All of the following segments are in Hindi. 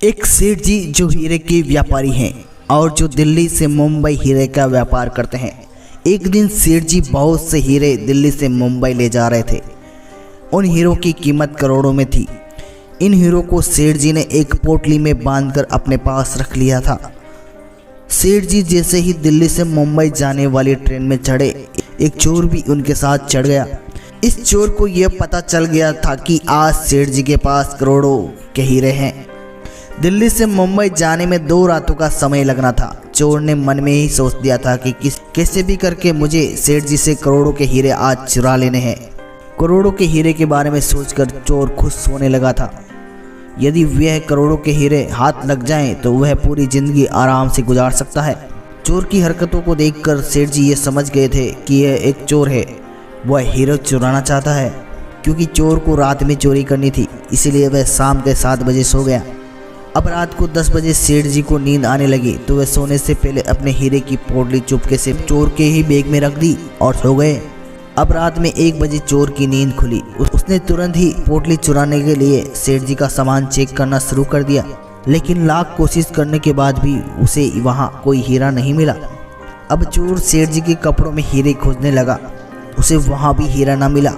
एक सेठ जी जो हीरे के व्यापारी हैं और जो दिल्ली से मुंबई हीरे का व्यापार करते हैं। एक दिन सेठ जी बहुत से हीरे दिल्ली से मुंबई ले जा रहे थे। उन हीरों की कीमत करोड़ों में थी। इन हीरों को सेठ जी ने एक पोटली में बांधकर अपने पास रख लिया था। सेठ जी जैसे ही दिल्ली से मुंबई जाने वाली ट्रेन में चढ़े, एक चोर भी उनके साथ चढ़ गया। इस चोर को यह पता चल गया था कि आज सेठ जी के पास करोड़ों के हीरे हैं। दिल्ली से मुंबई जाने में 2 रातों का समय लगना था। चोर ने मन में ही सोच दिया था कि कैसे भी करके मुझे सेठ जी से करोड़ों के हीरे आज चुरा लेने हैं। करोड़ों के हीरे के बारे में सोचकर चोर खुश होने लगा था। यदि वह करोड़ों के हीरे हाथ लग जाएं तो वह पूरी जिंदगी आराम से गुजार सकता है। चोर की हरकतों को देखकर सेठ जी ये समझ गए थे कि यह एक चोर है। वह हीरे चुराना चाहता है। क्योंकि चोर को रात में चोरी करनी थी, इसीलिए वह शाम के 7 बजे सो गया। अब रात को 10 बजे सेठ जी को नींद आने लगी तो वह सोने से पहले अपने हीरे की पोटली चुपके से चोर के ही बैग में रख दी और सो गए। अब रात में 1 बजे चोर की नींद खुली। उसने तुरंत ही पोटली चुराने के लिए सेठ जी का सामान चेक करना शुरू कर दिया, लेकिन लाख कोशिश करने के बाद भी उसे वहाँ कोई हीरा नहीं मिला। अब चोर सेठ जी के कपड़ों में हीरे खोजने लगा, उसे वहाँ भी हीरा न मिला।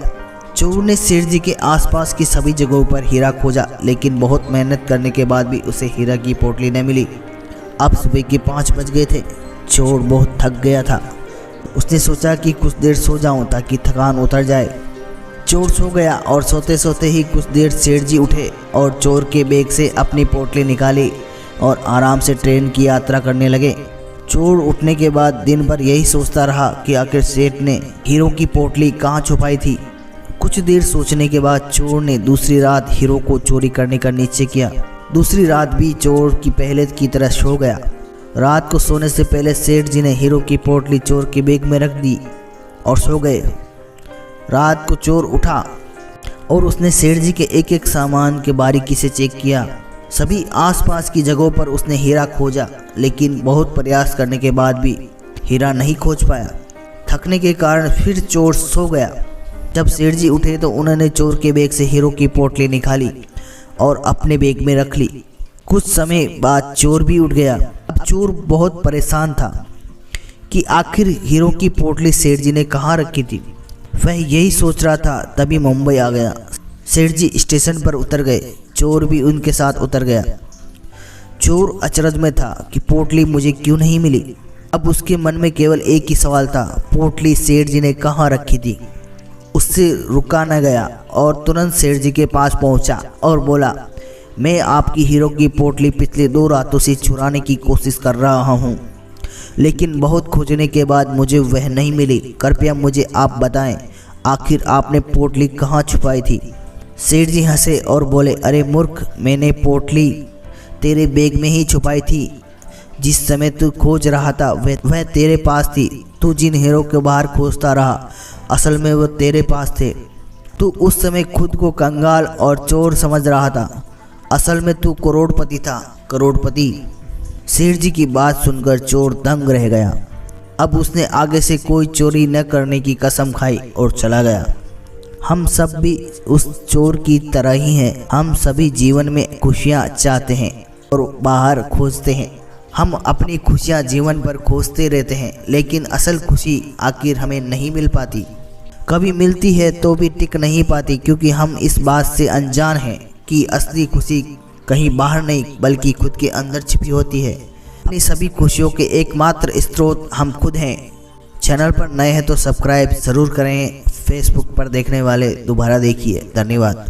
चोर ने सेठ जी के आसपास की सभी जगहों पर हीरा खोजा, लेकिन बहुत मेहनत करने के बाद भी उसे हीरा की पोटली न मिली। अब सुबह के 5 बज गए थे। चोर बहुत थक गया था। उसने सोचा कि कुछ देर सो जाऊं ताकि थकान उतर जाए। चोर सो गया और सोते सोते ही कुछ देर सेठ जी उठे और चोर के बैग से अपनी पोटली निकाली और आराम से ट्रेन की यात्रा करने लगे। चोर उठने के बाद दिन भर यही सोचता रहा कि आखिर सेठ ने हीरो की पोटली कहाँ छुपाई थी। कुछ देर सोचने के बाद चोर ने दूसरी रात हीरो को चोरी करने का निश्चय किया। दूसरी रात भी चोर की पहले की तरह सो गया। रात को सोने से पहले सेठ जी ने हीरो की पोटली चोर के बैग में रख दी और सो गए। रात को चोर उठा और उसने सेठ जी के एक एक सामान के बारीकी से चेक किया। सभी आसपास की जगहों पर उसने हीरा खोजा, लेकिन बहुत प्रयास करने के बाद भी हीरा नहीं खोज पाया। थकने के कारण फिर चोर सो गया। जब सेठ जी उठे तो उन्होंने चोर के बैग से हीरो की पोटली निकाली और अपने बैग में रख ली। कुछ समय बाद चोर भी उठ गया। अब चोर बहुत परेशान था कि आखिर हीरो की पोटली सेठ जी ने कहाँ रखी थी। वह यही सोच रहा था तभी मुंबई आ गया। सेठ जी स्टेशन पर उतर गए। चोर भी उनके साथ उतर गया। चोर अचरज में था कि पोटली मुझे क्यों नहीं मिली। अब उसके मन में केवल एक ही सवाल था, पोटली सेठ जी ने कहाँ रखी थी। उससे रुका न गया और तुरंत सेठ जी के पास पहुंचा और बोला, मैं आपकी हीरो की पोटली पिछले 2 रातों से चुराने की कोशिश कर रहा हूं, लेकिन बहुत खोजने के बाद मुझे वह नहीं मिली। कृपया मुझे आप बताएं, आखिर आपने पोटली कहाँ छुपाई थी। सेठ जी हंसे और बोले, अरे मूर्ख, मैंने पोटली तेरे बैग में ही छुपाई थी। जिस समय तू खोज रहा था वह तेरे पास थी। तू जिन हीरो के बाहर खोजता रहा, असल में वो तेरे पास थे। तू उस समय खुद को कंगाल और चोर समझ रहा था, असल में तू करोड़पति था, करोड़पति। सेठ जी की बात सुनकर चोर दंग रह गया। अब उसने आगे से कोई चोरी न करने की कसम खाई और चला गया। हम सब भी उस चोर की तरह ही हैं। हम सभी जीवन में खुशियाँ चाहते हैं और बाहर खोजते हैं। हम अपनी खुशियाँ जीवन भर खोजते रहते हैं, लेकिन असल खुशी आखिर हमें नहीं मिल पाती। कभी मिलती है तो भी टिक नहीं पाती, क्योंकि हम इस बात से अनजान हैं कि असली खुशी कहीं बाहर नहीं बल्कि खुद के अंदर छिपी होती है। अपनी सभी खुशियों के एकमात्र स्रोत हम खुद हैं। चैनल पर नए हैं तो सब्सक्राइब ज़रूर करें। फेसबुक पर देखने वाले दोबारा देखिए। धन्यवाद।